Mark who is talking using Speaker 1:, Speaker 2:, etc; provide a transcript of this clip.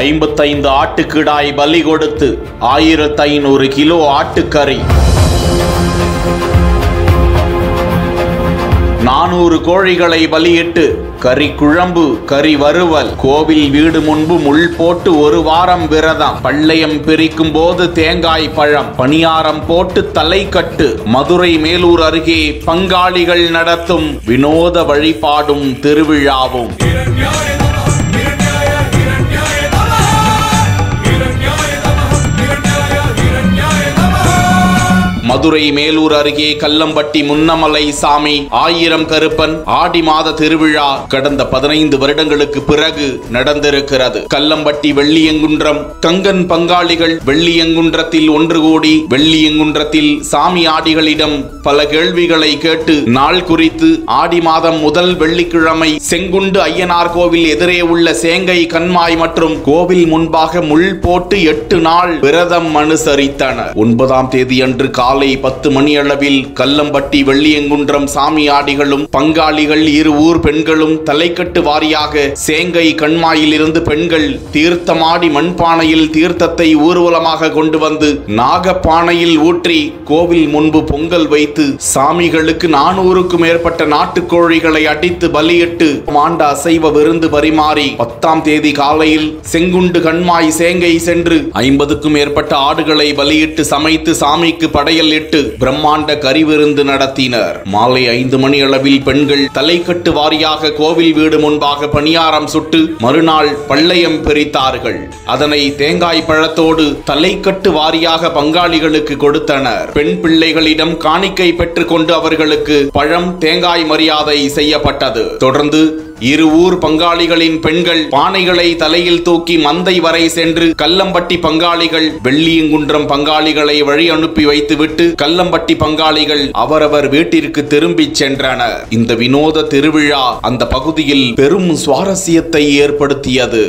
Speaker 1: 55 ஆட்டுக்கிடாய் பலி கொடுத்து 1500 கிலோ ஆட்டுக்கறி, 400 கோழிகளை பலியிட்டு கறி குழம்பு, கறி வறுவல். கோவில் வீடு முன்பு முள் போட்டு 1 வாரம் விரதம். பள்ளையம் பிரிக்கும் போது தேங்காய் பழம், பணியாரம் போட்டு தலைக்கட்டு. மதுரை மேலூர் அருகே பங்காளிகள் நடத்தும் வினோத வழிபாடும் திருவிழாவும். மதுரை மேலூர் அருகே கல்லம்பட்டி முன்னமலை சாமி 1000 கருப்பன் ஆடி மாத திருவிழா கடந்த 15 வருடங்களுக்கு பிறகு நடந்திருக்கிறது. கல்லம்பட்டி வெள்ளியங்குன்றம் கங்கன் பங்காளிகள் வெள்ளியங்குன்றத்தில் ஒன்று கூடி வெள்ளியங்குன்றத்தில் சாமி ஆடிகளிடம் பல கேள்விகளை கேட்டு நாள் குறித்து ஆடி மாதம் முதல் வெள்ளிக்கிழமை செங்குண்டு ஐயனார் கோவில் எதிரே உள்ள சேங்கை கண்மாய் மற்றும் கோவில் முன்பாக முள் போட்டு 8 நாள் விரதம் அனுசரித்தனர். 9ஆம் தேதி அன்று காலை 10 மணி அளவில் கல்லம்பட்டி வெள்ளியங்குன்றம் சாமி ஆடிகளும் பங்காளிகள் 2 ஊர் பெண்களும் தலைக்கட்டு வாரியாக சேங்கை கண்மாயில் இருந்து பெண்கள் தீர்த்தமாடி மண்பானையில் தீர்த்தத்தை ஊர்வலமாக கொண்டு வந்து நாகப்பானையில் ஊற்றி கோவில் முன்பு பொங்கல் வைத்து சாமிகளுக்கு 400க்கும் மேற்பட்ட நாட்டுக்கோழிகளை அடித்து பலியிட்டு மாண்ட அசைவ விருந்து பரிமாறி 10ஆம் தேதி காலையில் செங்குண்டு கண்மாய் சேங்கை சென்று 50க்கும் மேற்பட்ட ஆடுகளை பலியிட்டு சமைத்து சாமிக்கு படையல் இட்டு பிரம்மாண்ட கறி விருந்து நடத்தினர். மாலை 5 மணி அளவில் பெண்கள் தலைக்கட்டு வாரியாக கோவில் வீடு முன்பாக பணியாரம் சுட்டு மறுநாள் பள்ளையம் பிரித்தார்கள். அதனை தேங்காய் பழத்தோடு தலைக்கட்டு வாரியாக பங்காளிகளுக்கு கொடுத்தனர். பெண் பிள்ளைகளிடம் காணிக்கை பெற்றுக் கொண்டு அவர்களுக்கு பழம் தேங்காய் மரியாதை செய்யப்பட்டது. தொடர்ந்து 2 ஊர் பங்காளிகளின் பெண்கள் பானைகளை தலையில் தூக்கி மந்தை வரை சென்று கல்லம்பட்டி பங்காளிகள் வெள்ளியங்குன்றம் பங்காளிகளை வழி அனுப்பி வைத்துவிட்டு கல்லம்பட்டி பங்காளிகள் அவரவர் வீட்டிற்கு திரும்பி சென்றனர். இந்த வினோத திருவிழா அந்த பகுதியில் பெரும் சுவாரஸ்யத்தை ஏற்படுத்தியது.